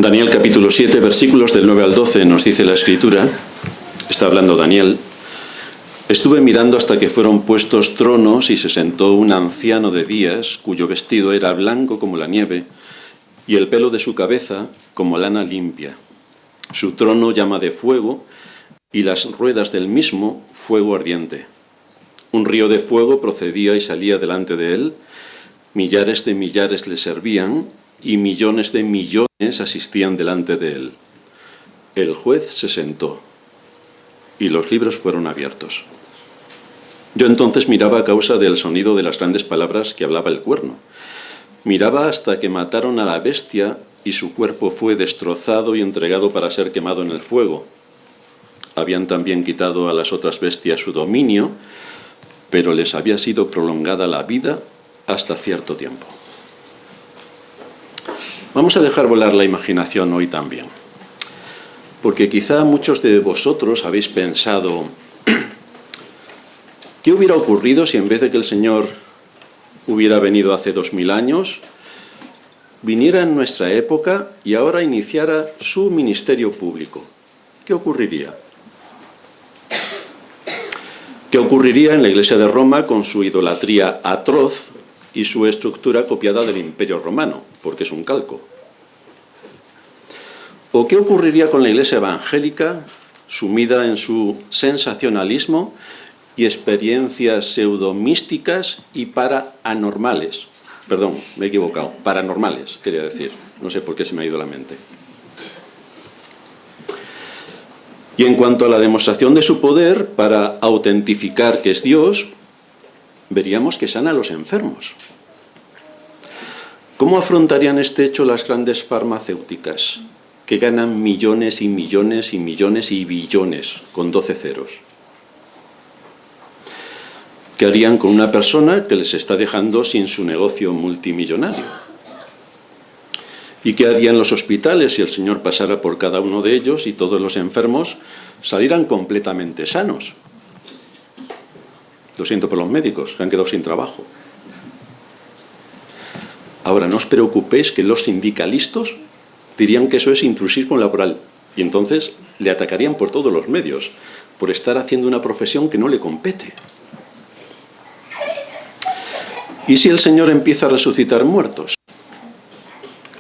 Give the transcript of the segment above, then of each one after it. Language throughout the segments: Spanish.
Daniel capítulo 7, versículos del 9 al 12, nos dice la Escritura, está hablando Daniel: estuve mirando hasta que fueron puestos tronos y se sentó un anciano de días, cuyo vestido era blanco como la nieve, y el pelo de su cabeza como lana limpia. Su trono llama de fuego, y las ruedas del mismo fuego ardiente. Un río de fuego procedía y salía delante de él, millares de millares le servían, y millones de millones asistían delante de él. El juez se sentó, y los libros fueron abiertos. Yo entonces miraba a causa del sonido de las grandes palabras que hablaba el cuerno. Miraba hasta que mataron a la bestia, y su cuerpo fue destrozado y entregado para ser quemado en el fuego. Habían también quitado a las otras bestias su dominio, pero les había sido prolongada la vida hasta cierto tiempo. Vamos a dejar volar la imaginación hoy también, porque quizá muchos de vosotros habéis pensado: ¿qué hubiera ocurrido si en vez de que el Señor hubiera venido hace 2000 años, viniera en nuestra época y ahora iniciara su ministerio público? ¿Qué ocurriría? ¿Qué ocurriría en la Iglesia de Roma con su idolatría atroz y su estructura copiada del Imperio Romano, porque es un calco? ¿O qué ocurriría con la Iglesia evangélica, sumida en su sensacionalismo y experiencias pseudomísticas y paranormales? Perdón, me he equivocado, paranormales, quería decir. No sé por qué se me ha ido la mente. Y en cuanto a la demostración de su poder para autentificar que es Dios, veríamos que sana a los enfermos. ¿Cómo afrontarían este hecho las grandes farmacéuticas, que ganan millones y millones y millones y billones, con 12 ceros? ¿Qué harían con una persona que les está dejando sin su negocio multimillonario? ¿Y qué harían los hospitales si el Señor pasara por cada uno de ellos y todos los enfermos salieran completamente sanos? Lo siento por los médicos, que han quedado sin trabajo. Ahora, no os preocupéis, que los sindicalistas dirían que eso es intrusismo laboral, y entonces le atacarían por todos los medios, por estar haciendo una profesión que no le compete. ¿Y si el Señor empieza a resucitar muertos?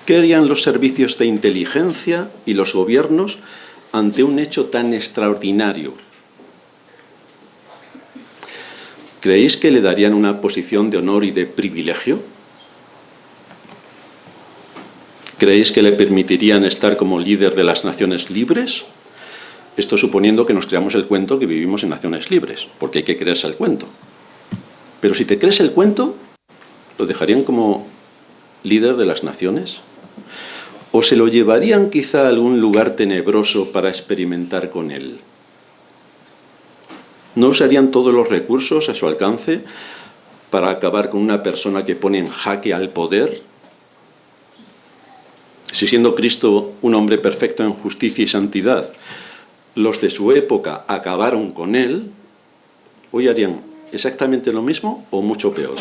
¿Qué harían los servicios de inteligencia y los gobiernos ante un hecho tan extraordinario? ¿Creéis que le darían una posición de honor y de privilegio? ¿Creéis que le permitirían estar como líder de las naciones libres? Esto suponiendo que nos creamos el cuento que vivimos en naciones libres, porque hay que creerse el cuento. Pero si te crees el cuento, ¿lo dejarían como líder de las naciones? ¿O se lo llevarían quizá a algún lugar tenebroso para experimentar con él? ¿No usarían todos los recursos a su alcance para acabar con una persona que pone en jaque al poder? Si siendo Cristo un hombre perfecto en justicia y santidad, los de su época acabaron con él, ¿hoy harían exactamente lo mismo o mucho peor?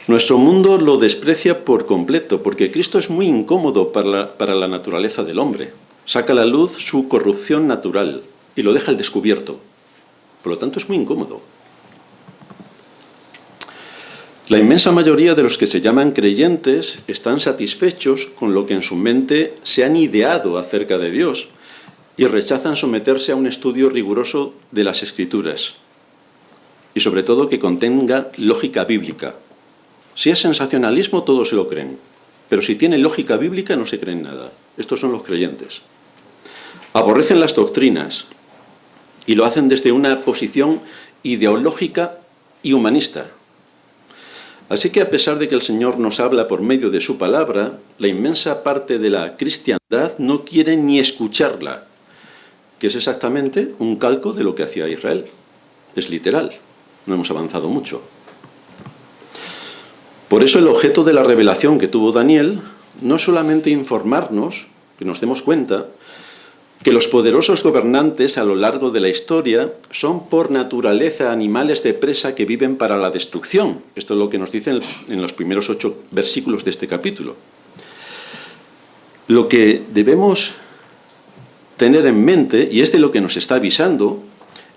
Nuestro mundo lo desprecia por completo, porque Cristo es muy incómodo para la naturaleza del hombre. Saca a la luz su corrupción natural y lo deja al descubierto. Por lo tanto, es muy incómodo. La inmensa mayoría de los que se llaman creyentes están satisfechos con lo que en su mente se han ideado acerca de Dios y rechazan someterse a un estudio riguroso de las Escrituras, y sobre todo que contenga lógica bíblica. Si es sensacionalismo, todos se lo creen, pero si tiene lógica bíblica no se creen nada. Estos son los creyentes. Aborrecen las doctrinas y lo hacen desde una posición ideológica y humanista. Así que, a pesar de que el Señor nos habla por medio de su palabra, la inmensa parte de la cristiandad no quiere ni escucharla, que es exactamente un calco de lo que hacía Israel. Es literal, no hemos avanzado mucho. Por eso el objeto de la revelación que tuvo Daniel no es solamente informarnos, que nos demos cuenta, que los poderosos gobernantes a lo largo de la historia son por naturaleza animales de presa que viven para la destrucción. Esto es lo que nos dicen en los primeros 8 versículos de este capítulo. Lo que debemos tener en mente, y es de lo que nos está avisando,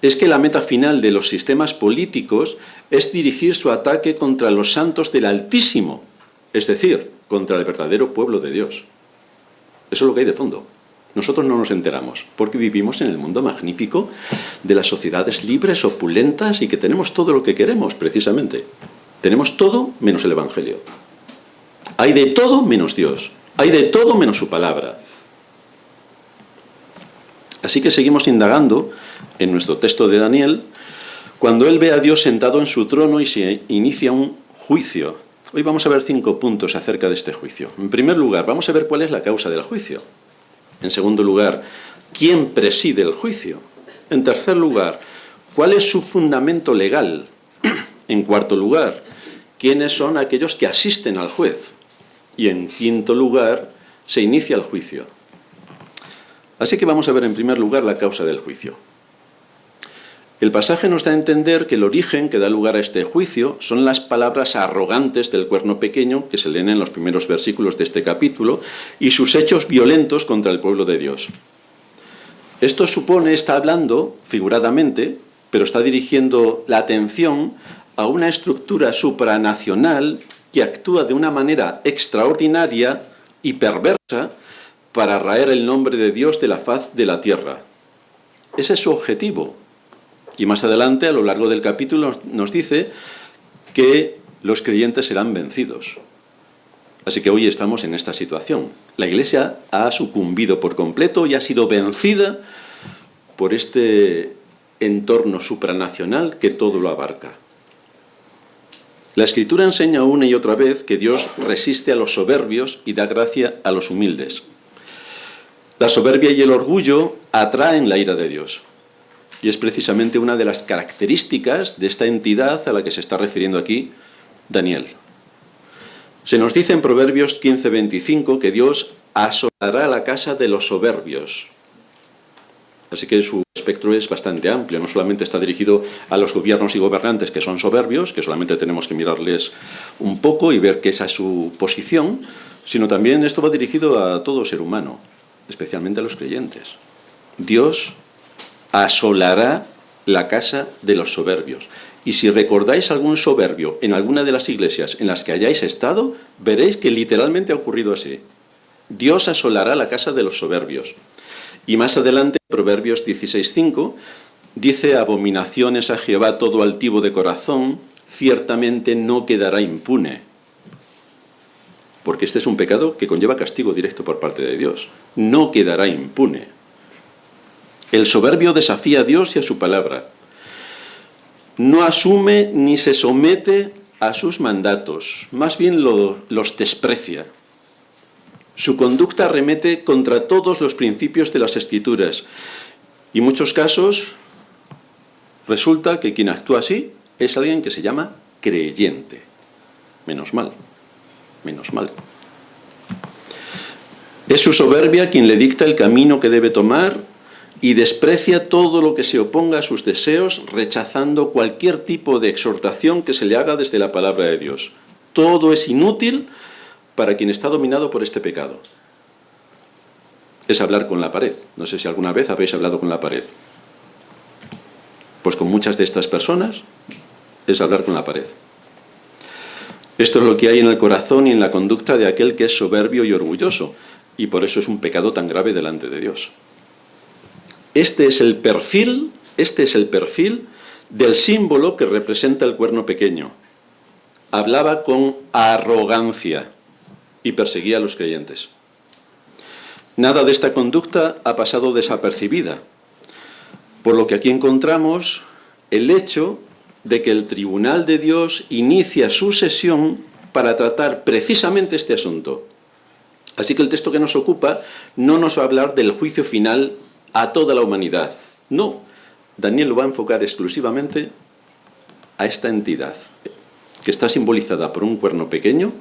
es que la meta final de los sistemas políticos es dirigir su ataque contra los santos del Altísimo, es decir, contra el verdadero pueblo de Dios. Eso es lo que hay de fondo. Nosotros no nos enteramos, porque vivimos en el mundo magnífico de las sociedades libres, opulentas, y que tenemos todo lo que queremos, precisamente. Tenemos todo menos el Evangelio. Hay de todo menos Dios. Hay de todo menos su palabra. Así que seguimos indagando en nuestro texto de Daniel, cuando él ve a Dios sentado en su trono y se inicia un juicio. Hoy vamos a ver 5 puntos acerca de este juicio. En primer lugar, vamos a ver cuál es la causa del juicio. En segundo lugar, ¿quién preside el juicio? En tercer lugar, ¿cuál es su fundamento legal? En cuarto lugar, ¿quiénes son aquellos que asisten al juez? Y en quinto lugar, se inicia el juicio. Así que vamos a ver en primer lugar la causa del juicio. El pasaje nos da a entender que el origen que da lugar a este juicio son las palabras arrogantes del cuerno pequeño que se leen en los primeros versículos de este capítulo y sus hechos violentos contra el pueblo de Dios. Esto está hablando figuradamente, pero está dirigiendo la atención a una estructura supranacional que actúa de una manera extraordinaria y perversa para raer el nombre de Dios de la faz de la tierra. Ese es su objetivo. Y más adelante, a lo largo del capítulo, nos dice que los creyentes serán vencidos. Así que hoy estamos en esta situación. La Iglesia ha sucumbido por completo y ha sido vencida por este entorno supranacional que todo lo abarca. La Escritura enseña una y otra vez que Dios resiste a los soberbios y da gracia a los humildes. La soberbia y el orgullo atraen la ira de Dios. Y es precisamente una de las características de esta entidad a la que se está refiriendo aquí Daniel. Se nos dice en Proverbios 15:25 que Dios asolará la casa de los soberbios. Así que su espectro es bastante amplio. No solamente está dirigido a los gobiernos y gobernantes que son soberbios, que solamente tenemos que mirarles un poco y ver que esa es su posición, sino también esto va dirigido a todo ser humano, especialmente a los creyentes. Dios asolará la casa de los soberbios. Y si recordáis algún soberbio en alguna de las iglesias en las que hayáis estado, veréis que literalmente ha ocurrido así. Dios asolará la casa de los soberbios. Y más adelante, Proverbios 16:5, dice: abominaciones a Jehová todo altivo de corazón, ciertamente no quedará impune. Porque este es un pecado que conlleva castigo directo por parte de Dios. No quedará impune. El soberbio desafía a Dios y a su palabra. No asume ni se somete a sus mandatos, más bien los desprecia. Su conducta arremete contra todos los principios de las Escrituras. Y en muchos casos resulta que quien actúa así es alguien que se llama creyente. Menos mal, menos mal. Es su soberbia quien le dicta el camino que debe tomar y desprecia todo lo que se oponga a sus deseos, rechazando cualquier tipo de exhortación que se le haga desde la palabra de Dios. Todo es inútil para quien está dominado por este pecado. Es hablar con la pared. No sé si alguna vez habéis hablado con la pared. Pues con muchas de estas personas es hablar con la pared. Esto es lo que hay en el corazón y en la conducta de aquel que es soberbio y orgulloso, y por eso es un pecado tan grave delante de Dios. Este es el perfil del símbolo que representa el cuerno pequeño. Hablaba con arrogancia y perseguía a los creyentes. Nada de esta conducta ha pasado desapercibida, por lo que aquí encontramos el hecho de que el tribunal de Dios inicia su sesión para tratar precisamente este asunto. Así que el texto que nos ocupa no nos va a hablar del juicio final a toda la humanidad. No, Daniel lo va a enfocar exclusivamente a esta entidad, que está simbolizada por un cuerno pequeño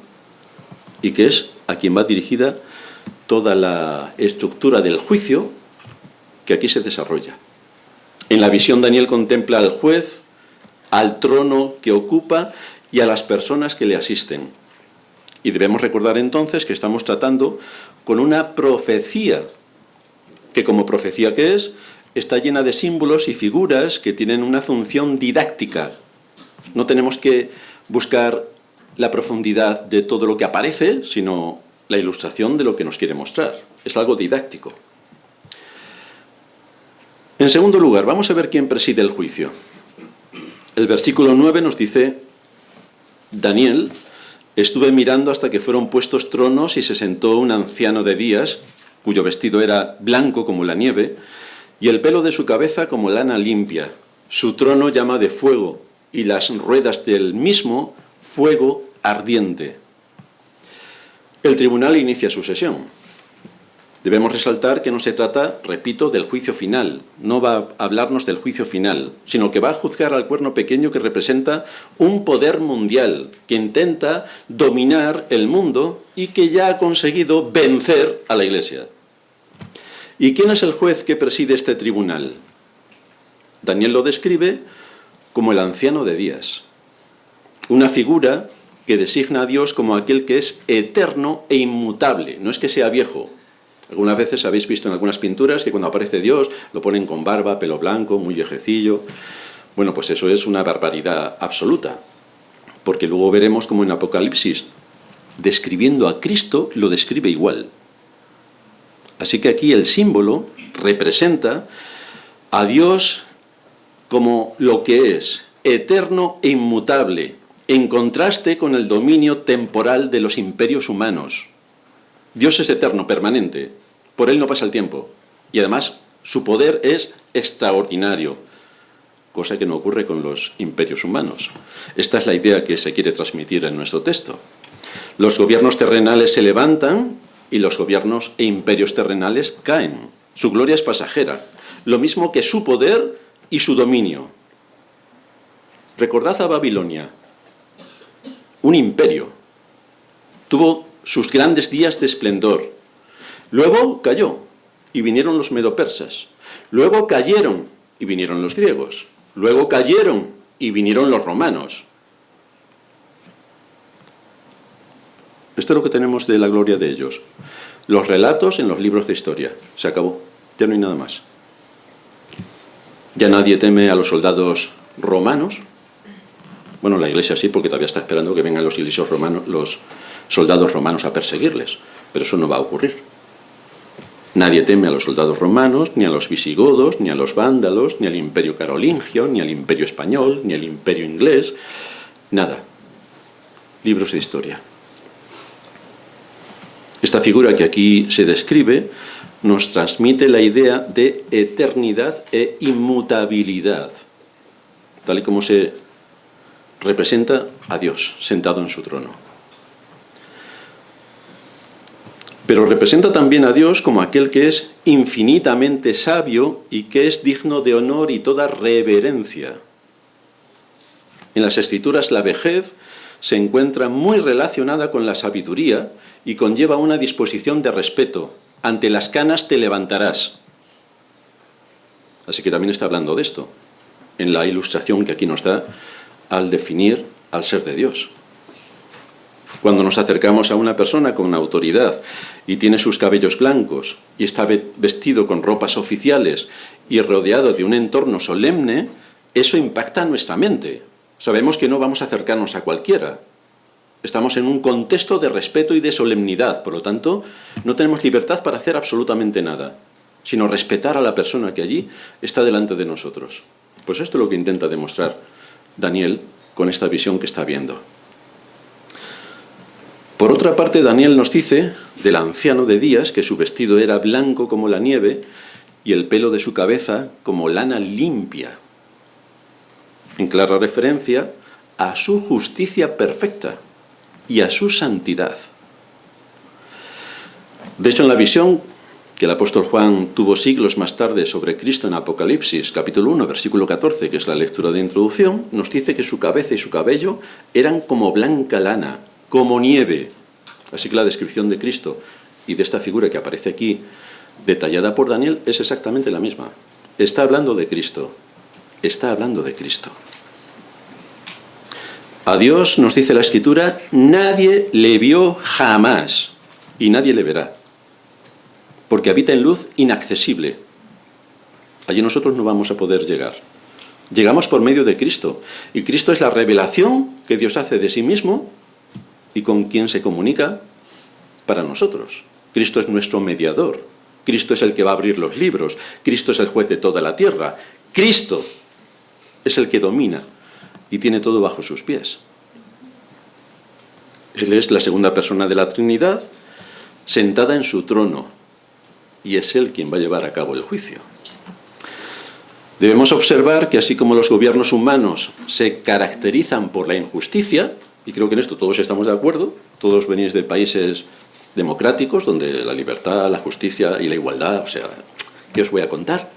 y que es a quien va dirigida toda la estructura del juicio que aquí se desarrolla. En la visión Daniel contempla al juez, al trono que ocupa y a las personas que le asisten. Y debemos recordar entonces que estamos tratando con una profecía, que como profecía que es, está llena de símbolos y figuras que tienen una función didáctica. No tenemos que buscar la profundidad de todo lo que aparece, sino la ilustración de lo que nos quiere mostrar. Es algo didáctico. En segundo lugar, vamos a ver quién preside el juicio. El versículo 9 nos dice, Daniel, estuve mirando hasta que fueron puestos tronos y se sentó un anciano de días, cuyo vestido era blanco como la nieve, y el pelo de su cabeza como lana limpia. Su trono llama de fuego, y las ruedas del mismo fuego ardiente. El tribunal inicia su sesión. Debemos resaltar que no se trata, repito, del juicio final. No va a hablarnos del juicio final, sino que va a juzgar al cuerno pequeño que representa un poder mundial que intenta dominar el mundo y que ya ha conseguido vencer a la Iglesia. ¿Y quién es el juez que preside este tribunal? Daniel lo describe como el anciano de días, una figura que designa a Dios como aquel que es eterno e inmutable. No es que sea viejo. Algunas veces habéis visto en algunas pinturas que cuando aparece Dios lo ponen con barba, pelo blanco, muy viejecillo. Bueno, pues eso es una barbaridad absoluta, porque luego veremos cómo en Apocalipsis, describiendo a Cristo, lo describe igual. Así que aquí el símbolo representa a Dios como lo que es, eterno e inmutable, en contraste con el dominio temporal de los imperios humanos. Dios es eterno, permanente, por Él no pasa el tiempo, y además su poder es extraordinario, cosa que no ocurre con los imperios humanos. Esta es la idea que se quiere transmitir en nuestro texto. Los gobiernos terrenales se levantan y los gobiernos e imperios terrenales caen. Su gloria es pasajera, lo mismo que su poder y su dominio. Recordad a Babilonia, un imperio. Tuvo sus grandes días de esplendor. Luego cayó y vinieron los medopersas. Luego cayeron y vinieron los griegos. Luego cayeron y vinieron los romanos. Esto es lo que tenemos de la gloria de ellos. Los relatos en los libros de historia. Se acabó. Ya no hay nada más. Ya nadie teme a los soldados romanos. Bueno, la Iglesia sí, porque todavía está esperando que vengan los soldados romanos a perseguirles. Pero eso no va a ocurrir. Nadie teme a los soldados romanos, ni a los visigodos, ni a los vándalos, ni al imperio carolingio, ni al imperio español, ni al imperio inglés. Nada. Libros de historia. Esta figura que aquí se describe nos transmite la idea de eternidad e inmutabilidad, tal y como se representa a Dios sentado en su trono. Pero representa también a Dios como aquel que es infinitamente sabio y que es digno de honor y toda reverencia. En las Escrituras la vejez se encuentra muy relacionada con la sabiduría y conlleva una disposición de respeto. Ante las canas te levantarás. Así que también está hablando de esto, en la ilustración que aquí nos da al definir al ser de Dios. Cuando nos acercamos a una persona con autoridad y tiene sus cabellos blancos y está vestido con ropas oficiales y rodeado de un entorno solemne, eso impacta nuestra mente. Sabemos que no vamos a acercarnos a cualquiera. Estamos en un contexto de respeto y de solemnidad, por lo tanto, no tenemos libertad para hacer absolutamente nada, sino respetar a la persona que allí está delante de nosotros. Pues esto es lo que intenta demostrar Daniel con esta visión que está viendo. Por otra parte, Daniel nos dice del anciano de días que su vestido era blanco como la nieve y el pelo de su cabeza como lana limpia, en clara referencia a su justicia perfecta y a su santidad. De hecho, en la visión que el apóstol Juan tuvo siglos más tarde sobre Cristo en Apocalipsis, capítulo 1, versículo 14, que es la lectura de introducción, nos dice que su cabeza y su cabello eran como blanca lana, como nieve. Así que la descripción de Cristo y de esta figura que aparece aquí, detallada por Daniel, es exactamente la misma. Está hablando de Cristo. Está hablando de Cristo. A Dios, nos dice la Escritura, nadie le vio jamás y nadie le verá, porque habita en luz inaccesible. Allí nosotros no vamos a poder llegar. Llegamos por medio de Cristo, y Cristo es la revelación que Dios hace de sí mismo y con quien se comunica para nosotros. Cristo es nuestro mediador, Cristo es el que va a abrir los libros, Cristo es el juez de toda la tierra, Cristo es el que domina y tiene todo bajo sus pies. Él es la segunda persona de la Trinidad, sentada en su trono, y es Él quien va a llevar a cabo el juicio. Debemos observar que así como los gobiernos humanos se caracterizan por la injusticia, y creo que en esto todos estamos de acuerdo, todos venís de países democráticos, donde la libertad, la justicia y la igualdad, o sea, ¿qué os voy a contar?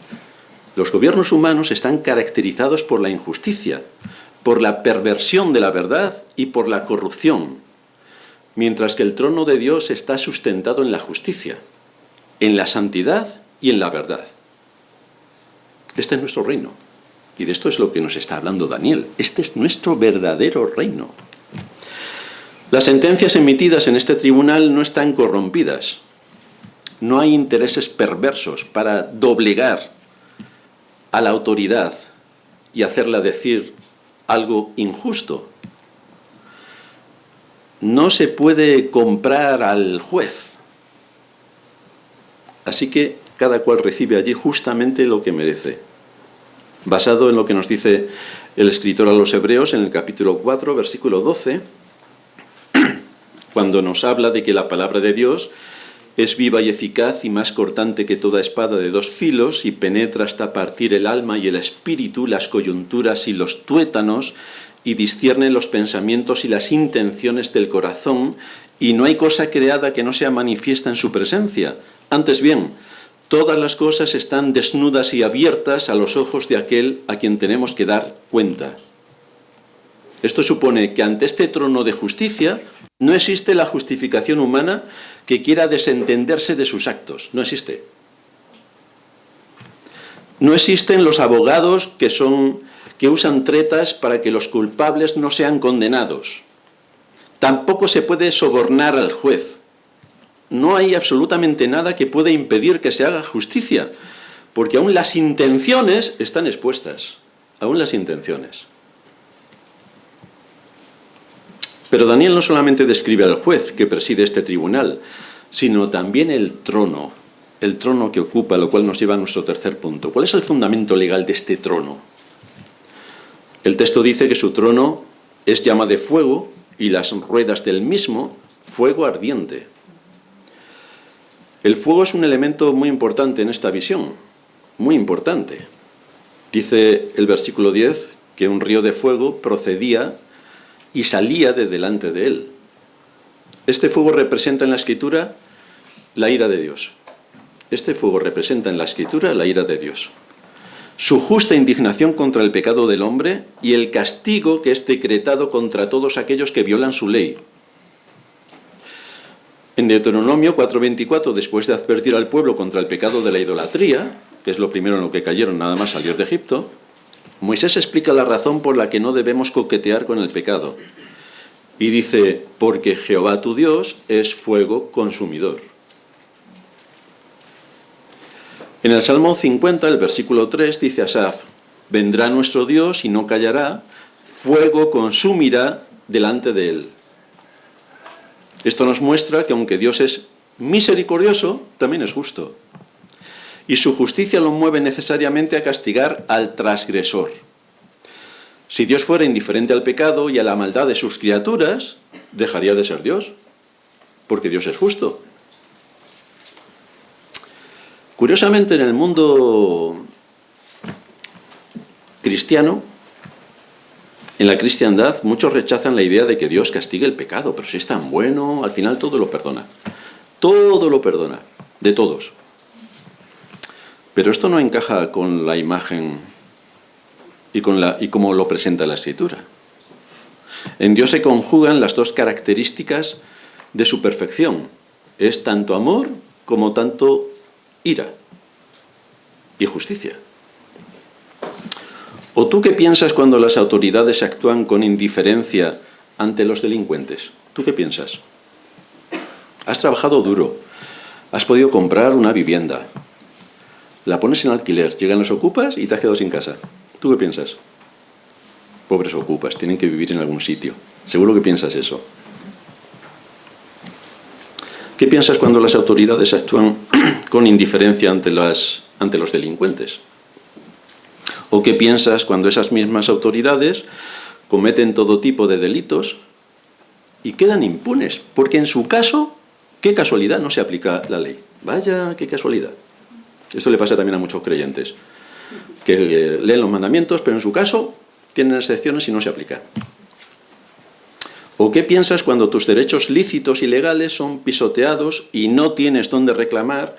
Los gobiernos humanos están caracterizados por la injusticia, por la perversión de la verdad y por la corrupción, mientras que el trono de Dios está sustentado en la justicia, en la santidad y en la verdad. Este es nuestro reino, y de esto es lo que nos está hablando Daniel. Este es nuestro verdadero reino. Las sentencias emitidas en este tribunal no están corrompidas. No hay intereses perversos para doblegar a la autoridad y hacerla decir algo injusto. No se puede comprar al juez. Así que cada cual recibe allí justamente lo que merece. Basado en lo que nos dice el escritor a los Hebreos en el capítulo 4, versículo 12, cuando nos habla de que la palabra de Dios es viva y eficaz y más cortante que toda espada de dos filos y penetra hasta partir el alma y el espíritu, las coyunturas y los tuétanos, y discierne los pensamientos y las intenciones del corazón, y no hay cosa creada que no sea manifiesta en su presencia. Antes bien, todas las cosas están desnudas y abiertas a los ojos de aquel a quien tenemos que dar cuenta. Esto supone que ante este trono de justicia no existe la justificación humana que quiera desentenderse de sus actos. No existe. No existen los abogados que usan tretas para que los culpables no sean condenados. Tampoco se puede sobornar al juez. No hay absolutamente nada que pueda impedir que se haga justicia, porque aún las intenciones están expuestas. Aún las intenciones. Pero Daniel no solamente describe al juez que preside este tribunal, sino también el trono que ocupa, lo cual nos lleva a nuestro tercer punto. ¿Cuál es el fundamento legal de este trono? El texto dice que su trono es llama de fuego y las ruedas del mismo fuego ardiente. El fuego es un elemento muy importante en esta visión, muy importante. Dice el versículo 10 que un río de fuego procedía y salía de delante de él. Este fuego representa en la Escritura la ira de Dios. Este fuego representa en la Escritura la ira de Dios. Su justa indignación contra el pecado del hombre y el castigo que es decretado contra todos aquellos que violan su ley. En Deuteronomio 4:24, después de advertir al pueblo contra el pecado de la idolatría, que es lo primero en lo que cayeron nada más salir de Egipto, Moisés explica la razón por la que no debemos coquetear con el pecado. Y dice, porque Jehová tu Dios es fuego consumidor. En el Salmo 50, el versículo 3, dice Asaf, vendrá nuestro Dios y no callará, fuego consumirá delante de él. Esto nos muestra que aunque Dios es misericordioso, también es justo. Y su justicia lo mueve necesariamente a castigar al transgresor. Si Dios fuera indiferente al pecado y a la maldad de sus criaturas, dejaría de ser Dios, porque Dios es justo. Curiosamente, en el mundo cristiano, en la cristiandad, muchos rechazan la idea de que Dios castigue el pecado, pero si es tan bueno, al final todo lo perdona. Todo lo perdona, de todos. Pero esto no encaja con la imagen y cómo lo presenta la Escritura. En Dios se conjugan las dos características de su perfección. Es tanto amor como tanto ira y justicia. ¿O tú qué piensas cuando las autoridades actúan con indiferencia ante los delincuentes? ¿Tú qué piensas? Has trabajado duro, has podido comprar una vivienda, la pones en alquiler, llegan los ocupas y te has quedado sin casa. ¿Tú qué piensas? Pobres ocupas, tienen que vivir en algún sitio. Seguro que piensas eso. ¿Qué piensas cuando las autoridades actúan con indiferencia ante los delincuentes? ¿O qué piensas cuando esas mismas autoridades cometen todo tipo de delitos y quedan impunes? Porque en su caso, qué casualidad, no se aplica la ley. Vaya, qué casualidad. Esto le pasa también a muchos creyentes, que leen los mandamientos, pero en su caso tienen excepciones y no se aplica. ¿O qué piensas cuando tus derechos lícitos y legales son pisoteados y no tienes dónde reclamar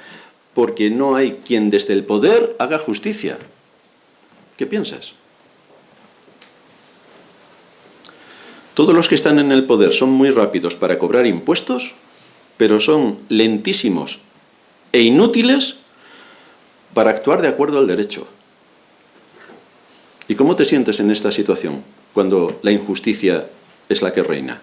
porque no hay quien desde el poder haga justicia? ¿Qué piensas? Todos los que están en el poder son muy rápidos para cobrar impuestos, pero son lentísimos e inútiles para actuar de acuerdo al derecho. ¿Y cómo te sientes en esta situación cuando la injusticia es la que reina?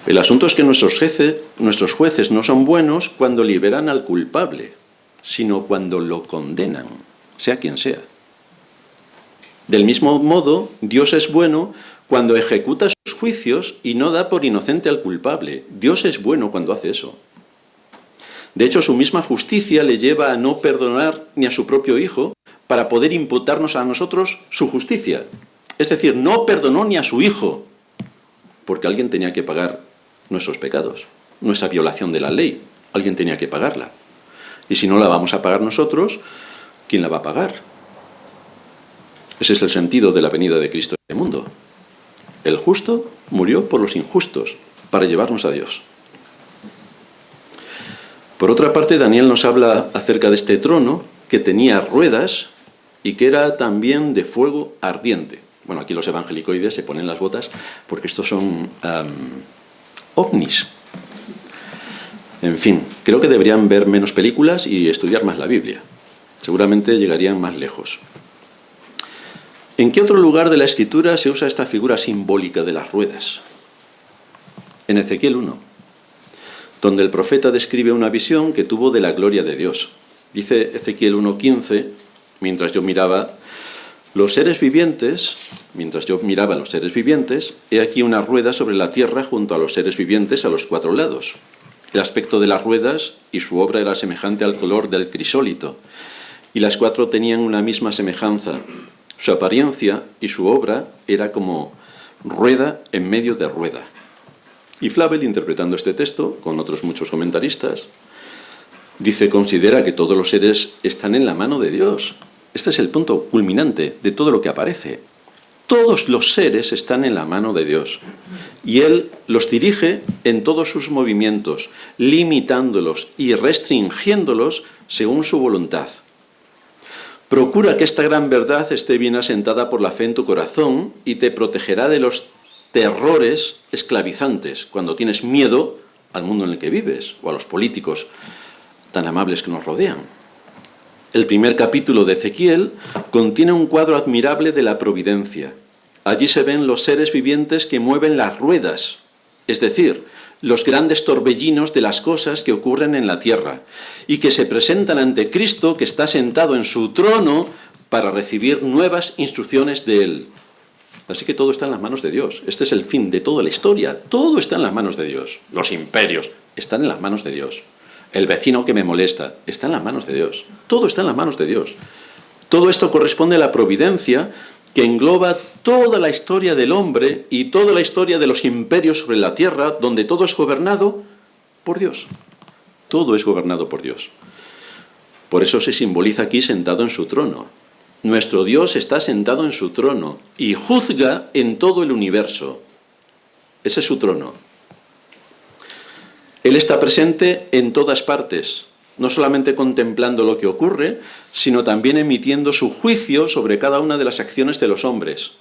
El asunto es que nuestros jueces no son buenos cuando liberan al culpable, sino cuando lo condenan, sea quien sea. Del mismo modo, Dios es bueno cuando ejecuta sus juicios y no da por inocente al culpable. Dios es bueno cuando hace eso. De hecho, su misma justicia le lleva a no perdonar ni a su propio Hijo para poder imputarnos a nosotros su justicia. Es decir, no perdonó ni a su Hijo, porque alguien tenía que pagar nuestros pecados, nuestra violación de la ley. Alguien tenía que pagarla. Y si no la vamos a pagar nosotros, ¿quién la va a pagar? Ese es el sentido de la venida de Cristo en este mundo. El justo murió por los injustos, para llevarnos a Dios. Por otra parte, Daniel nos habla acerca de este trono que tenía ruedas y que era también de fuego ardiente. Bueno, aquí los evangelicoides se ponen las botas porque estos son ovnis. En fin, creo que deberían ver menos películas y estudiar más la Biblia. Seguramente llegarían más lejos. ¿En qué otro lugar de la Escritura se usa esta figura simbólica de las ruedas? En Ezequiel 1. Donde el profeta describe una visión que tuvo de la gloria de Dios. Dice Ezequiel 1:15, mientras yo miraba los seres vivientes, he aquí una rueda sobre la tierra junto a los seres vivientes a los 4 lados. El aspecto de las ruedas y su obra era semejante al color del crisólito, y las 4 tenían una misma semejanza. Su apariencia y su obra era como rueda en medio de rueda. Y Flavel, interpretando este texto, con otros muchos comentaristas, considera que todos los seres están en la mano de Dios. Este es el punto culminante de todo lo que aparece. Todos los seres están en la mano de Dios. Y Él los dirige en todos sus movimientos, limitándolos y restringiéndolos según su voluntad. Procura que esta gran verdad esté bien asentada por la fe en tu corazón y te protegerá de los terrores esclavizantes cuando tienes miedo al mundo en el que vives o a los políticos tan amables que nos rodean. El primer capítulo de Ezequiel contiene un cuadro admirable de la providencia. Allí se ven los seres vivientes que mueven las ruedas, es decir, los grandes torbellinos de las cosas que ocurren en la tierra y que se presentan ante Cristo, que está sentado en su trono para recibir nuevas instrucciones de Él. Así que todo está en las manos de Dios. Este es el fin de toda la historia. Todo está en las manos de Dios. Los imperios están en las manos de Dios. El vecino que me molesta está en las manos de Dios. Todo está en las manos de Dios. Todo esto corresponde a la providencia que engloba toda la historia del hombre y toda la historia de los imperios sobre la tierra, donde todo es gobernado por Dios. Todo es gobernado por Dios. Por eso se simboliza aquí sentado en su trono. Nuestro Dios está sentado en su trono y juzga en todo el universo. Ese es su trono. Él está presente en todas partes, no solamente contemplando lo que ocurre, sino también emitiendo su juicio sobre cada una de las acciones de los hombres.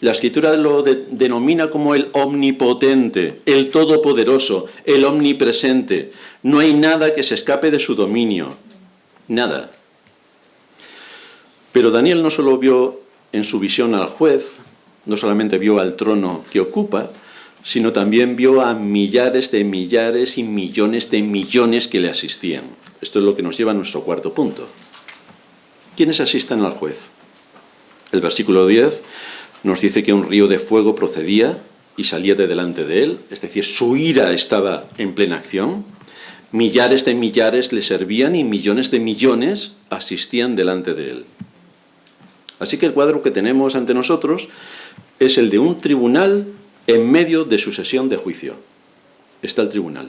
La Escritura lo denomina como el omnipotente, el todopoderoso, el omnipresente. No hay nada que se escape de su dominio. Nada. Pero Daniel no solo vio en su visión al juez, no solamente vio al trono que ocupa, sino también vio a millares de millares y millones de millones que le asistían. Esto es lo que nos lleva a nuestro cuarto punto. ¿Quiénes asisten al juez? El versículo 10 nos dice que un río de fuego procedía y salía de delante de él, es decir, su ira estaba en plena acción. Millares de millares le servían y millones de millones asistían delante de él. Así que el cuadro que tenemos ante nosotros es el de un tribunal en medio de su sesión de juicio. Está el tribunal.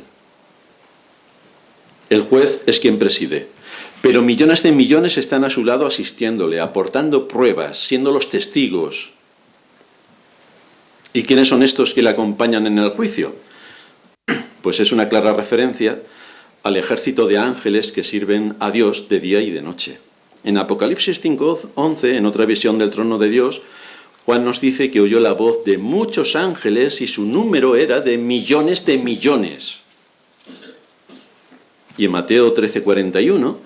El juez es quien preside, pero millones de millones están a su lado asistiéndole, aportando pruebas, siendo los testigos. ¿Y quiénes son estos que le acompañan en el juicio? Pues es una clara referencia al ejército de ángeles que sirven a Dios de día y de noche. En Apocalipsis 5:11, en otra visión del trono de Dios, Juan nos dice que oyó la voz de muchos ángeles y su número era de millones de millones. Y en Mateo 13:41,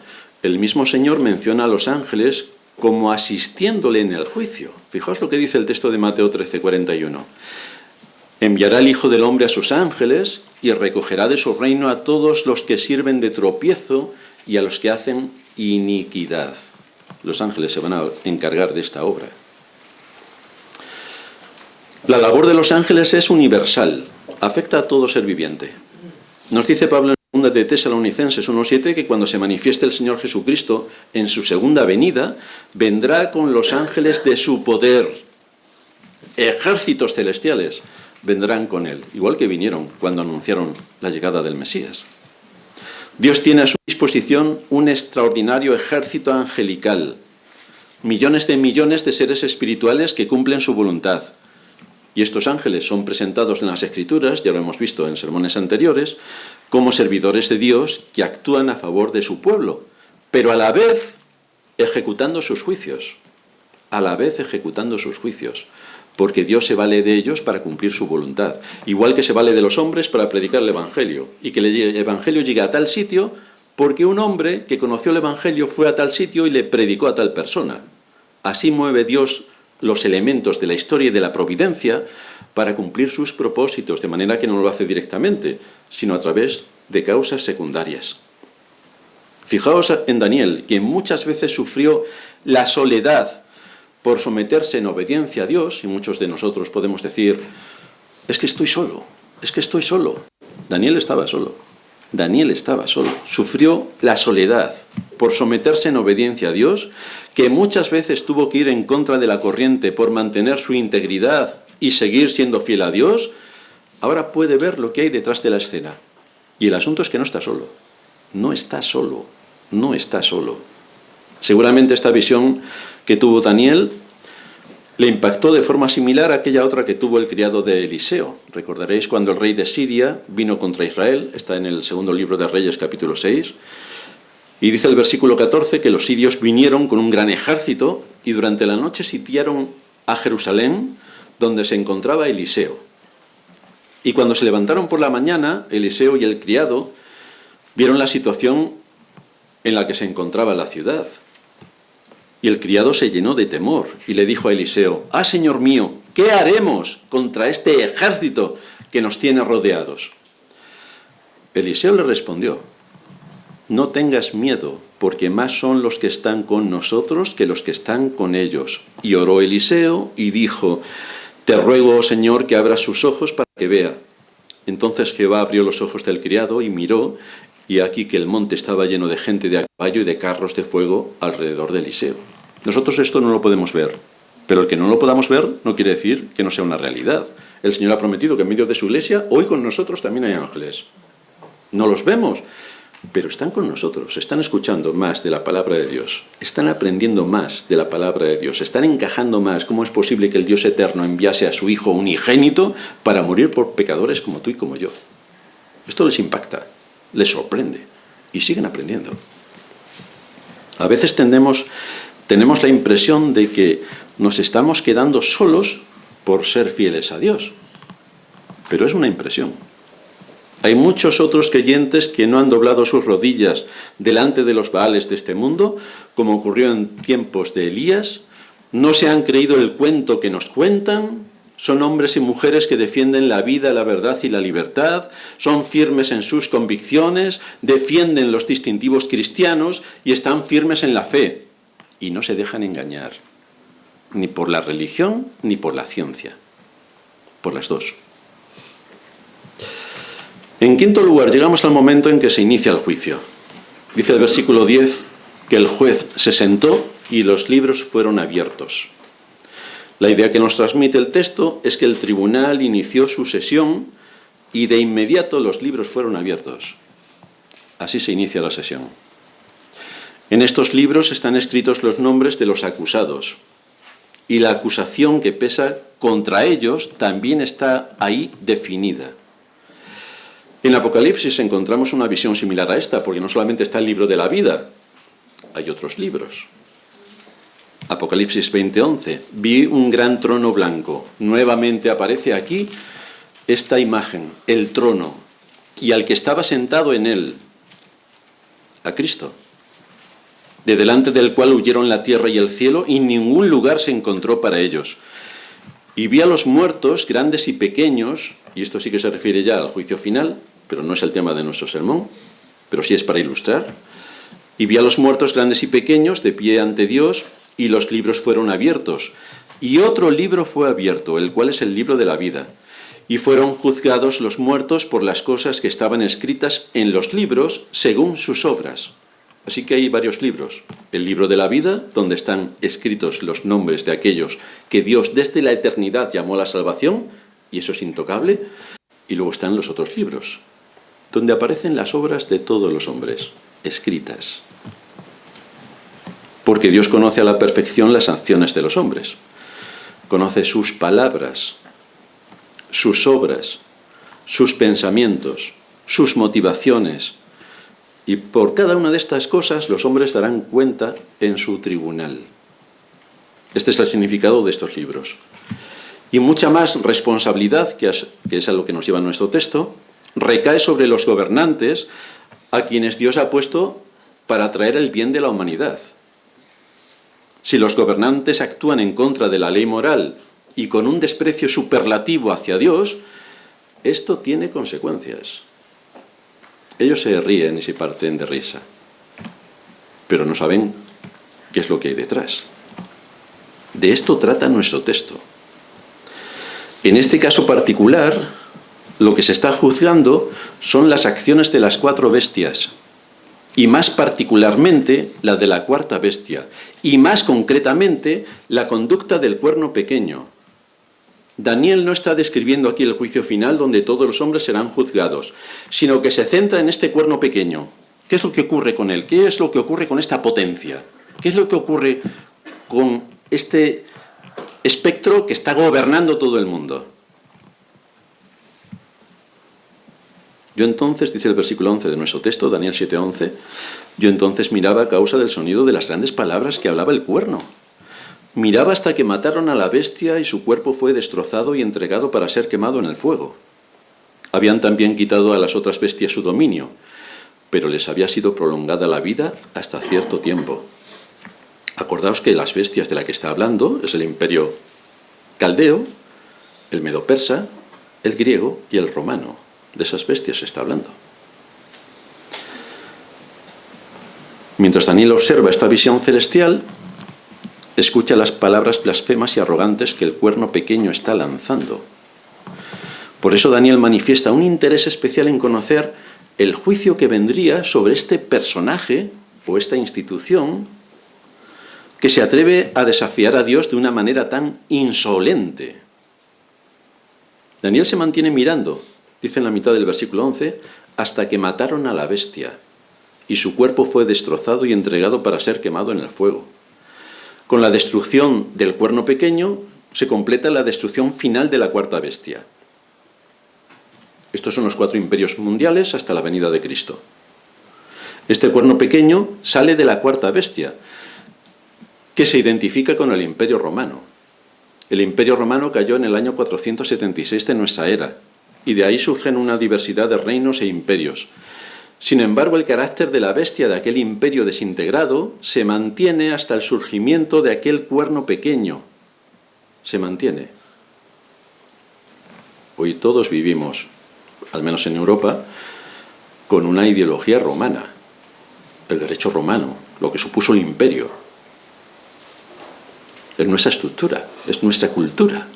el mismo Señor menciona a los ángeles como asistiéndole en el juicio. Fijaos lo que dice el texto de Mateo 13:41. Enviará el Hijo del Hombre a sus ángeles y recogerá de su reino a todos los que sirven de tropiezo y a los que hacen iniquidad. Los ángeles se van a encargar de esta obra. La labor de los ángeles es universal, afecta a todo ser viviente. Nos dice Pablo en 2 de Tesalonicenses 1:7 que cuando se manifieste el Señor Jesucristo en su segunda venida, vendrá con los ángeles de su poder. Ejércitos celestiales vendrán con él, igual que vinieron cuando anunciaron la llegada del Mesías. Dios tiene a su disposición un extraordinario ejército angelical, millones de seres espirituales que cumplen su voluntad. Y estos ángeles son presentados en las Escrituras, ya lo hemos visto en sermones anteriores, como servidores de Dios que actúan a favor de su pueblo, pero a la vez ejecutando sus juicios. A la vez ejecutando sus juicios. Porque Dios se vale de ellos para cumplir su voluntad. Igual que se vale de los hombres para predicar el Evangelio. Y que el Evangelio llegue a tal sitio porque un hombre que conoció el Evangelio fue a tal sitio y le predicó a tal persona. Así mueve Dios los elementos de la historia y de la providencia para cumplir sus propósitos, de manera que no lo hace directamente, sino a través de causas secundarias. Fijaos en Daniel, que muchas veces sufrió la soledad por someterse en obediencia a Dios, y muchos de nosotros podemos decir, es que estoy solo. Daniel estaba solo. Sufrió la soledad por someterse en obediencia a Dios, que muchas veces tuvo que ir en contra de la corriente por mantener su integridad y seguir siendo fiel a Dios. Ahora puede ver lo que hay detrás de la escena. Y el asunto es que no está solo. No está solo. Seguramente esta visión que tuvo Daniel le impactó de forma similar a aquella otra que tuvo el criado de Eliseo. Recordaréis cuando el rey de Siria vino contra Israel, está en el segundo libro de Reyes, capítulo 6, y dice el versículo 14 que los sirios vinieron con un gran ejército y durante la noche sitiaron a Jerusalén, donde se encontraba Eliseo. Y cuando se levantaron por la mañana, Eliseo y el criado vieron la situación en la que se encontraba la ciudad. Y el criado se llenó de temor y le dijo a Eliseo, «Ah, señor mío, ¿qué haremos contra este ejército que nos tiene rodeados?» Eliseo le respondió, «No tengas miedo, porque más son los que están con nosotros que los que están con ellos». Y oró Eliseo y dijo, «Te ruego, oh Señor, que abras sus ojos para que vea». Entonces Jehová abrió los ojos del criado y miró, y aquí que el monte estaba lleno de gente de a caballo y de carros de fuego alrededor de Eliseo. Nosotros esto no lo podemos ver, pero el que no lo podamos ver no quiere decir que no sea una realidad. El Señor ha prometido que en medio de su iglesia, hoy con nosotros también hay ángeles. No los vemos, pero están con nosotros, están escuchando más de la palabra de Dios, están aprendiendo más de la palabra de Dios, están encajando más. ¿Cómo es posible que el Dios eterno enviase a su Hijo unigénito para morir por pecadores como tú y como yo? Esto les impacta. Les sorprende y siguen aprendiendo. A veces tenemos la impresión de que nos estamos quedando solos por ser fieles a Dios, pero es una impresión. Hay muchos otros creyentes que no han doblado sus rodillas delante de los baales de este mundo, como ocurrió en tiempos de Elías. No se han creído el cuento que nos cuentan. Son hombres y mujeres que defienden la vida, la verdad y la libertad. Son firmes en sus convicciones, defienden los distintivos cristianos y están firmes en la fe. Y no se dejan engañar, ni por la religión ni por la ciencia. Por las dos. En quinto lugar, llegamos al momento en que se inicia el juicio. Dice el versículo 10 que el juez se sentó y los libros fueron abiertos. La idea que nos transmite el texto es que el tribunal inició su sesión y de inmediato los libros fueron abiertos. Así se inicia la sesión. En estos libros están escritos los nombres de los acusados y la acusación que pesa contra ellos también está ahí definida. En Apocalipsis encontramos una visión similar a esta, porque no solamente está el libro de la vida, hay otros libros. Apocalipsis 20:11, vi un gran trono blanco. Nuevamente aparece aquí esta imagen, el trono, y al que estaba sentado en él, a Cristo, de delante del cual huyeron la tierra y el cielo, y ningún lugar se encontró para ellos. Y vi a los muertos, grandes y pequeños, y esto sí que se refiere ya al juicio final, pero no es el tema de nuestro sermón, pero sí es para ilustrar. Y vi a los muertos, grandes y pequeños, de pie ante Dios, y los libros fueron abiertos. Y otro libro fue abierto, el cual es el libro de la vida. Y fueron juzgados los muertos por las cosas que estaban escritas en los libros según sus obras. Así que hay varios libros. El libro de la vida, donde están escritos los nombres de aquellos que Dios desde la eternidad llamó a la salvación, y eso es intocable. Y luego están los otros libros, donde aparecen las obras de todos los hombres, escritas. Porque Dios conoce a la perfección las acciones de los hombres. Conoce sus palabras, sus obras, sus pensamientos, sus motivaciones. Y por cada una de estas cosas los hombres darán cuenta en su tribunal. Este es el significado de estos libros. Y mucha más responsabilidad, que es a lo que nos lleva nuestro texto, recae sobre los gobernantes a quienes Dios ha puesto para traer el bien de la humanidad. Si los gobernantes actúan en contra de la ley moral y con un desprecio superlativo hacia Dios, esto tiene consecuencias. Ellos se ríen y se parten de risa, pero no saben qué es lo que hay detrás. De esto trata nuestro texto. En este caso particular, lo que se está juzgando son las acciones de las 4 bestias, y más particularmente la de la cuarta bestia, y más concretamente la conducta del cuerno pequeño. Daniel no está describiendo aquí el juicio final donde todos los hombres serán juzgados, sino que se centra en este cuerno pequeño. ¿Qué es lo que ocurre con él? ¿Qué es lo que ocurre con esta potencia? ¿Qué es lo que ocurre con este espectro que está gobernando todo el mundo? Yo entonces, dice el versículo 11 de nuestro texto, Daniel 7:11, yo entonces miraba a causa del sonido de las grandes palabras que hablaba el cuerno. Miraba hasta que mataron a la bestia y su cuerpo fue destrozado y entregado para ser quemado en el fuego. Habían también quitado a las otras bestias su dominio, pero les había sido prolongada la vida hasta cierto tiempo. Acordaos que las bestias de las que está hablando es el imperio caldeo, el medo-persa, el griego y el romano. De esas bestias se está hablando. Mientras Daniel observa esta visión celestial, escucha las palabras blasfemas y arrogantes que el cuerno pequeño está lanzando. Por eso Daniel manifiesta un interés especial en conocer el juicio que vendría sobre este personaje o esta institución que se atreve a desafiar a Dios de una manera tan insolente. Daniel se mantiene mirando, dice en la mitad del versículo 11, hasta que mataron a la bestia, y su cuerpo fue destrozado y entregado para ser quemado en el fuego. Con la destrucción del cuerno pequeño se completa la destrucción final de la cuarta bestia. Estos son los 4 imperios mundiales hasta la venida de Cristo. Este cuerno pequeño sale de la cuarta bestia, que se identifica con el Imperio Romano. El Imperio Romano cayó en el año 476 de nuestra era. y de ahí surgen una diversidad de reinos e imperios. Sin embargo, el carácter de la bestia de aquel imperio desintegrado se mantiene hasta el surgimiento de aquel cuerno pequeño. Se mantiene. Hoy todos vivimos, al menos en Europa, con una ideología romana, el derecho romano, lo que supuso el imperio. Es nuestra estructura, es nuestra cultura.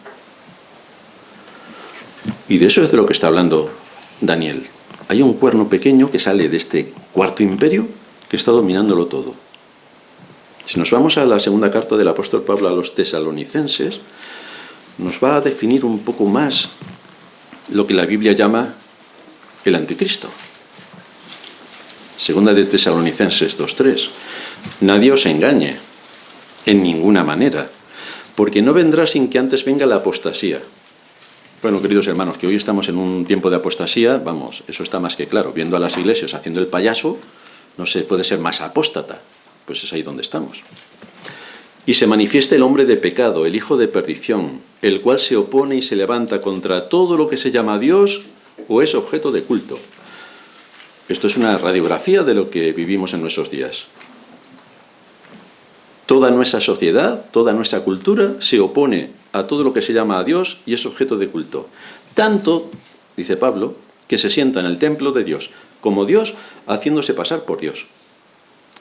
Y de eso es de lo que está hablando Daniel. Hay un cuerno pequeño que sale de este cuarto imperio que está dominándolo todo. Si nos vamos a la segunda carta del apóstol Pablo a los tesalonicenses, nos va a definir un poco más lo que la Biblia llama el anticristo. Segunda de Tesalonicenses 2:3. Nadie os engañe, en ninguna manera, porque no vendrá sin que antes venga la apostasía. Bueno, queridos hermanos, que hoy estamos en un tiempo de apostasía, vamos, eso está más que claro. Viendo a las iglesias haciendo el payaso, no se puede ser más apóstata. Pues es ahí donde estamos. Y se manifiesta el hombre de pecado, el hijo de perdición, el cual se opone y se levanta contra todo lo que se llama Dios o es objeto de culto. Esto es una radiografía de lo que vivimos en nuestros días. Toda nuestra sociedad, toda nuestra cultura se opone a todo lo que se llama a Dios y es objeto de culto. Tanto, dice Pablo, que se sienta en el templo de Dios como Dios, haciéndose pasar por Dios.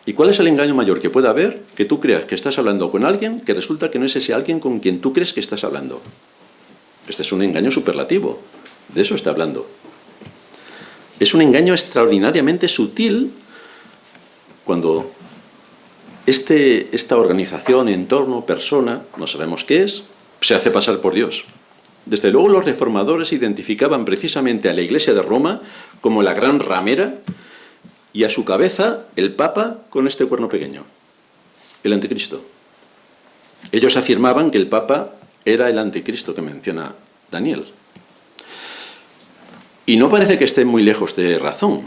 ¿Y cuál es el engaño mayor que pueda haber? Que tú creas que estás hablando con alguien que resulta que no es ese alguien con quien tú crees que estás hablando. Este es un engaño superlativo. De eso está hablando. Es un engaño extraordinariamente sutil cuando esta organización, entorno, persona, no sabemos qué es, se hace pasar por Dios. Desde luego los reformadores identificaban precisamente a la Iglesia de Roma como la gran ramera y a su cabeza el Papa con este cuerno pequeño, el anticristo. Ellos afirmaban que el Papa era el anticristo que menciona Daniel. Y no parece que esté muy lejos de razón.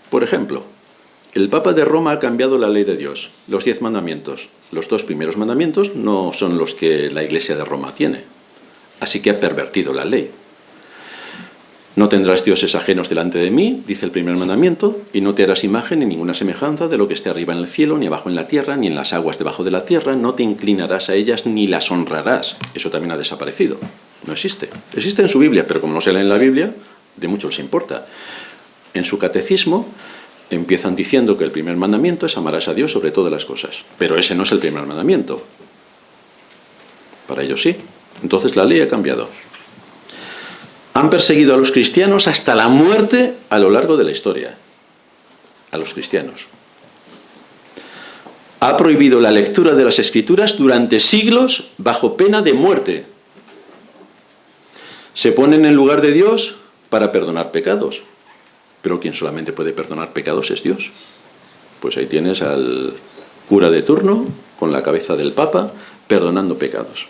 Por ejemplo, el Papa de Roma ha cambiado la ley de Dios, los 10 mandamientos. Los 2 primeros mandamientos no son los que la Iglesia de Roma tiene. Así que ha pervertido la ley. No tendrás dioses ajenos delante de mí, dice el primer mandamiento, y no te harás imagen ni ninguna semejanza de lo que esté arriba en el cielo, ni abajo en la tierra, ni en las aguas debajo de la tierra. No te inclinarás a ellas ni las honrarás. Eso también ha desaparecido. No existe. Existe en su Biblia, pero como no se lee en la Biblia, de mucho les importa. En su catecismo empiezan diciendo que el primer mandamiento es amarás a Dios sobre todas las cosas. Pero ese no es el primer mandamiento. Para ellos sí. Entonces la ley ha cambiado. Han perseguido a los cristianos hasta la muerte a lo largo de la historia. A los cristianos. Ha prohibido la lectura de las Escrituras durante siglos bajo pena de muerte. Se ponen en lugar de Dios para perdonar pecados. Pero quien solamente puede perdonar pecados es Dios. Pues ahí tienes al cura de turno, con la cabeza del Papa, perdonando pecados.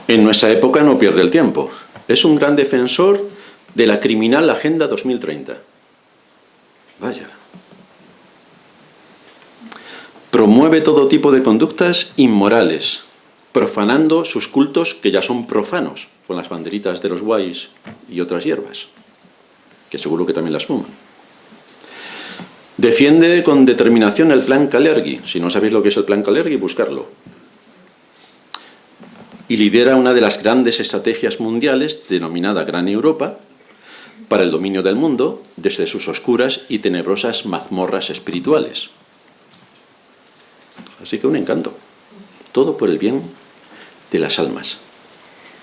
En nuestra época no pierde el tiempo. Es un gran defensor de la criminal Agenda 2030. Vaya. Promueve todo tipo de conductas inmorales, profanando sus cultos que ya son profanos, con las banderitas de los guays y otras hierbas, que seguro que también las fuman. Defiende con determinación el plan Kalergi. Si no sabéis lo que es el plan Kalergi, buscarlo. Y lidera una de las grandes estrategias mundiales, denominada Gran Europa, para el dominio del mundo desde sus oscuras y tenebrosas mazmorras espirituales. Así que un encanto. Todo por el bien de las almas,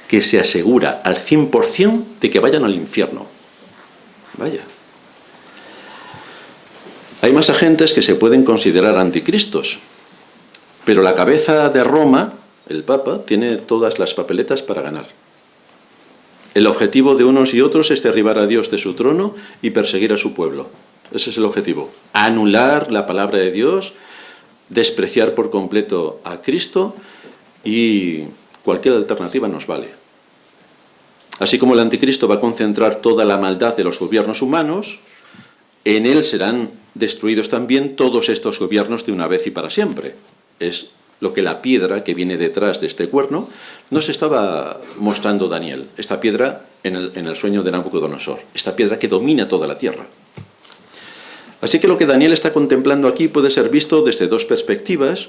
que se asegura al 100% de que vayan al infierno. Vaya. Hay más agentes que se pueden considerar anticristos, pero la cabeza de Roma, el Papa, tiene todas las papeletas para ganar. El objetivo de unos y otros es derribar a Dios de su trono y perseguir a su pueblo. Ese es el objetivo. Anular la palabra de Dios, despreciar por completo a Cristo, y cualquier alternativa nos vale. Así como el anticristo va a concentrar toda la maldad de los gobiernos humanos, en él serán destruidos también todos estos gobiernos de una vez y para siempre. Es lo que la piedra que viene detrás de este cuerno nos estaba mostrando Daniel. Esta piedra en el sueño de Nabucodonosor, esta piedra que domina toda la tierra. Así que lo que Daniel está contemplando aquí puede ser visto desde dos perspectivas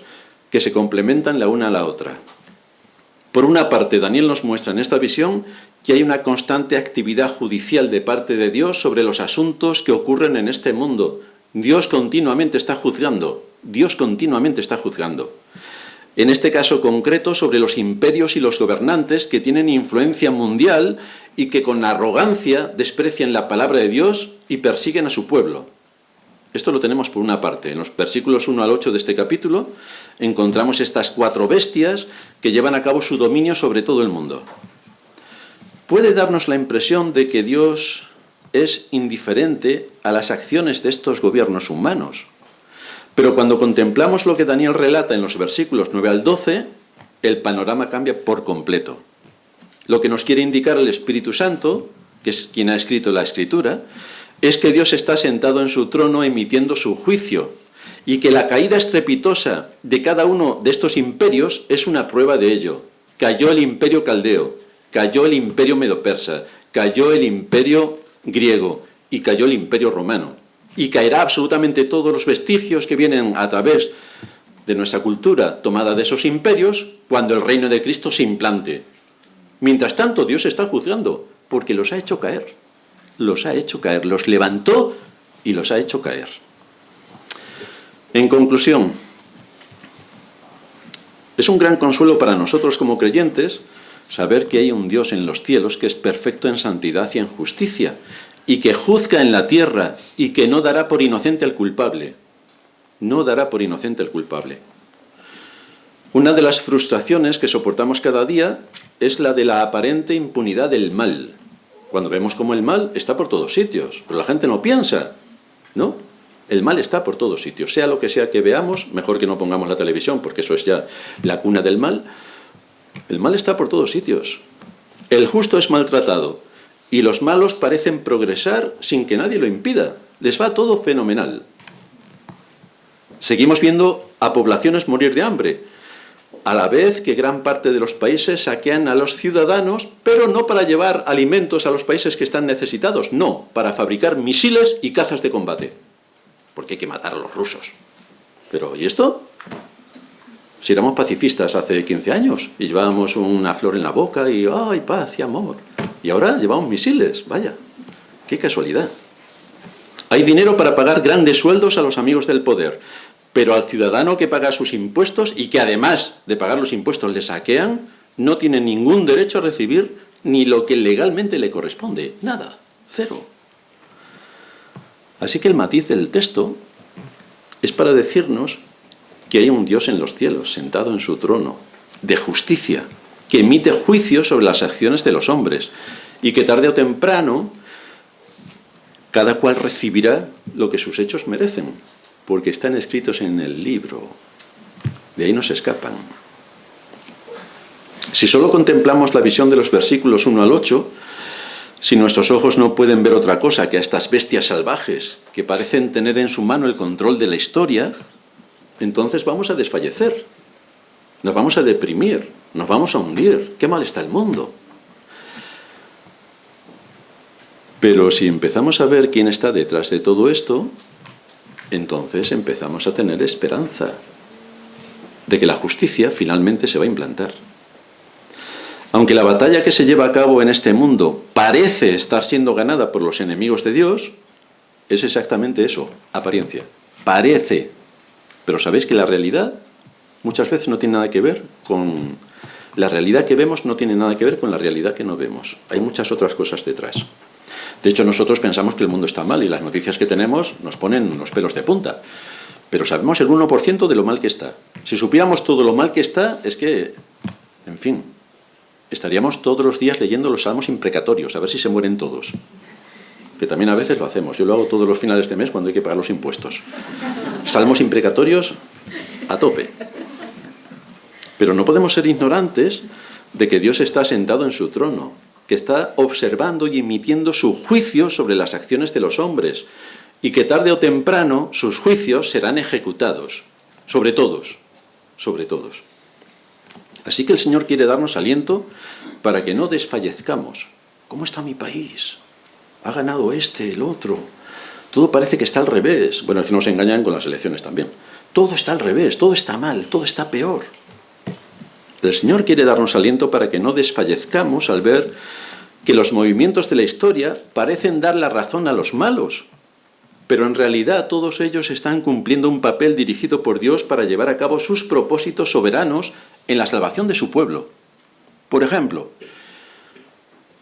que se complementan la una a la otra. Por una parte, Daniel nos muestra en esta visión que hay una constante actividad judicial de parte de Dios sobre los asuntos que ocurren en este mundo. Dios continuamente está juzgando. Dios continuamente está juzgando. En este caso concreto, sobre los imperios y los gobernantes que tienen influencia mundial y que con arrogancia desprecian la palabra de Dios y persiguen a su pueblo. Esto lo tenemos por una parte. En los versículos 1 al 8 de este capítulo encontramos estas 4 bestias que llevan a cabo su dominio sobre todo el mundo. Puede darnos la impresión de que Dios es indiferente a las acciones de estos gobiernos humanos. Pero cuando contemplamos lo que Daniel relata en los versículos 9 al 12, el panorama cambia por completo. Lo que nos quiere indicar el Espíritu Santo, que es quien ha escrito la Escritura, es que Dios está sentado en su trono emitiendo su juicio y que la caída estrepitosa de cada uno de estos imperios es una prueba de ello. Cayó el imperio caldeo, cayó el imperio medo-persa, cayó el imperio griego y cayó el imperio romano. Y caerá absolutamente todos los vestigios que vienen a través de nuestra cultura tomada de esos imperios cuando el reino de Cristo se implante. Mientras tanto, Dios está juzgando porque los ha hecho caer. Los ha hecho caer, los levantó y los ha hecho caer. En conclusión, es un gran consuelo para nosotros como creyentes saber que hay un Dios en los cielos que es perfecto en santidad y en justicia y que juzga en la tierra y que no dará por inocente al culpable. No dará por inocente al culpable. Una de las frustraciones que soportamos cada día es la de la aparente impunidad del mal. Cuando vemos cómo el mal está por todos sitios, pero la gente no piensa, ¿no? El mal está por todos sitios, sea lo que sea que veamos, mejor que no pongamos la televisión, porque eso es ya la cuna del mal. El mal está por todos sitios. El justo es maltratado, y los malos parecen progresar sin que nadie lo impida. Les va todo fenomenal. Seguimos viendo a poblaciones morir de hambre, a la vez que gran parte de los países saquean a los ciudadanos, pero no para llevar alimentos a los países que están necesitados, no, para fabricar misiles y cazas de combate, porque hay que matar a los rusos. Pero, ¿y esto? Si éramos pacifistas hace 15 años y llevábamos una flor en la boca y ¡ay, paz y amor! Y ahora llevamos misiles, vaya, qué casualidad. Hay dinero para pagar grandes sueldos a los amigos del poder, pero al ciudadano que paga sus impuestos y que además de pagar los impuestos le saquean, no tiene ningún derecho a recibir ni lo que legalmente le corresponde. Nada, cero. Así que el matiz del texto es para decirnos que hay un Dios en los cielos, sentado en su trono, de justicia, que emite juicio sobre las acciones de los hombres y que tarde o temprano cada cual recibirá lo que sus hechos merecen, porque están escritos en el libro. De ahí no se escapan. Si solo contemplamos la visión de los versículos 1 al 8, si nuestros ojos no pueden ver otra cosa que a estas bestias salvajes que parecen tener en su mano el control de la historia, entonces vamos a desfallecer, nos vamos a deprimir, nos vamos a hundir. ¡Qué mal está el mundo! Pero si empezamos a ver quién está detrás de todo esto, entonces empezamos a tener esperanza de que la justicia finalmente se va a implantar. Aunque la batalla que se lleva a cabo en este mundo parece estar siendo ganada por los enemigos de Dios, es exactamente eso, apariencia. Parece. Pero sabéis que la realidad muchas veces no tiene nada que ver con... La realidad que vemos no tiene nada que ver con la realidad que no vemos. Hay muchas otras cosas detrás. De hecho, nosotros pensamos que el mundo está mal y las noticias que tenemos nos ponen los pelos de punta. Pero sabemos el 1% de lo mal que está. Si supiéramos todo lo mal que está, es que, en fin, estaríamos todos los días leyendo los salmos imprecatorios, a ver si se mueren todos. Que también a veces lo hacemos. Yo lo hago todos los finales de mes cuando hay que pagar los impuestos. Salmos imprecatorios a tope. Pero no podemos ser ignorantes de que Dios está sentado en su trono, que está observando y emitiendo su juicio sobre las acciones de los hombres, y que tarde o temprano sus juicios serán ejecutados, sobre todos, sobre todos. Así que el Señor quiere darnos aliento para que no desfallezcamos. ¿Cómo está mi país? Ha ganado este, el otro. Todo parece que está al revés. Bueno, es que nos engañan con las elecciones también. Todo está al revés, todo está mal, todo está peor. El Señor quiere darnos aliento para que no desfallezcamos al ver que los movimientos de la historia parecen dar la razón a los malos, pero en realidad todos ellos están cumpliendo un papel dirigido por Dios para llevar a cabo sus propósitos soberanos en la salvación de su pueblo. Por ejemplo,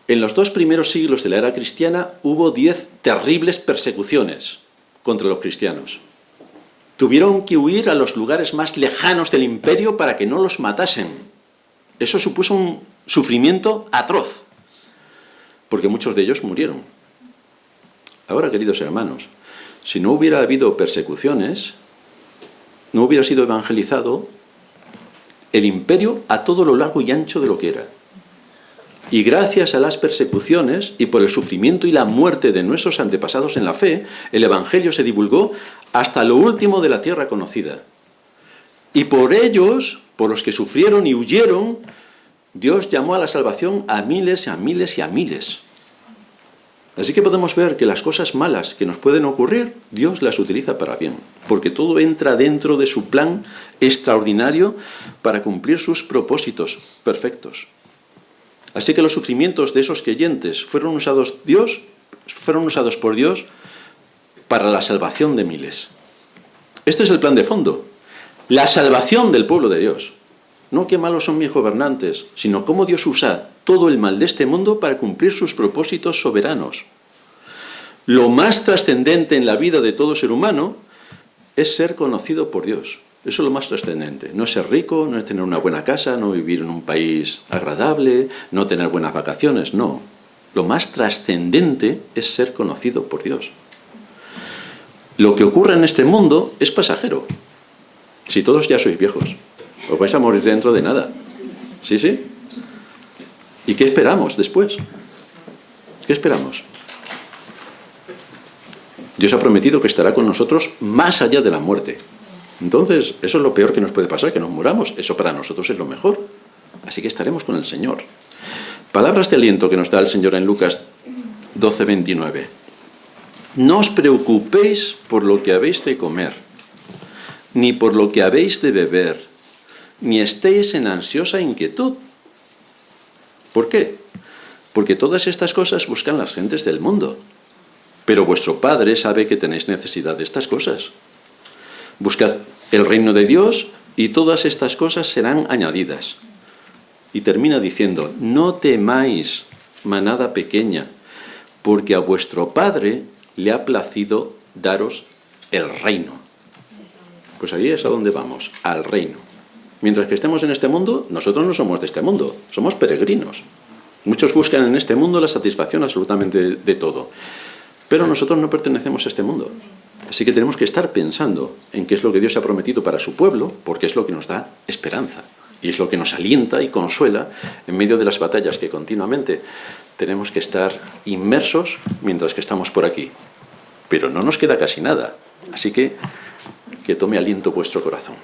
en los 2 primeros siglos de la era cristiana hubo 10 terribles persecuciones contra los cristianos. Tuvieron que huir a los lugares más lejanos del imperio para que no los matasen. Eso supuso un sufrimiento atroz, porque muchos de ellos murieron. Ahora, queridos hermanos, si no hubiera habido persecuciones, no hubiera sido evangelizado el imperio a todo lo largo y ancho de lo que era. Y gracias a las persecuciones y por el sufrimiento y la muerte de nuestros antepasados en la fe, el Evangelio se divulgó hasta lo último de la tierra conocida. Y por ellos, por los que sufrieron y huyeron, Dios llamó a la salvación a miles, a miles y a miles. Así que podemos ver que las cosas malas que nos pueden ocurrir, Dios las utiliza para bien, porque todo entra dentro de su plan extraordinario para cumplir sus propósitos perfectos. Así que los sufrimientos de esos creyentes fueron usados por Dios para la salvación de miles. Este es el plan de fondo, la salvación del pueblo de Dios. No qué malos son mis gobernantes, sino cómo Dios usa todo el mal de este mundo para cumplir sus propósitos soberanos. Lo más trascendente en la vida de todo ser humano es ser conocido por Dios. Eso es lo más trascendente. No es ser rico, no es tener una buena casa, no vivir en un país agradable, no tener buenas vacaciones, no. Lo más trascendente es ser conocido por Dios. Lo que ocurre en este mundo es pasajero. Si todos ya sois viejos, os vais a morir dentro de nada. ¿Sí, sí? ¿Y qué esperamos después? ¿Qué esperamos? Dios ha prometido que estará con nosotros más allá de la muerte. Entonces, eso es lo peor que nos puede pasar, que nos muramos. Eso para nosotros es lo mejor. Así que estaremos con el Señor. Palabras de aliento que nos da el Señor en Lucas 12:29. No os preocupéis por lo que habéis de comer, ni por lo que habéis de beber, ni estéis en ansiosa inquietud. ¿Por qué? Porque todas estas cosas buscan las gentes del mundo. Pero vuestro Padre sabe que tenéis necesidad de estas cosas. Buscad el reino de Dios y todas estas cosas serán añadidas. Y termina diciendo, no temáis, manada pequeña, porque a vuestro Padre le ha placido daros el reino. Pues ahí es a donde vamos, al reino. Mientras que estemos en este mundo, nosotros no somos de este mundo, somos peregrinos. Muchos buscan en este mundo la satisfacción absolutamente de todo. Pero nosotros no pertenecemos a este mundo. Así que tenemos que estar pensando en qué es lo que Dios ha prometido para su pueblo, porque es lo que nos da esperanza. Y es lo que nos alienta y consuela en medio de las batallas que continuamente tenemos que estar inmersos mientras que estamos por aquí. Pero no nos queda casi nada. Así que tome aliento vuestro corazón.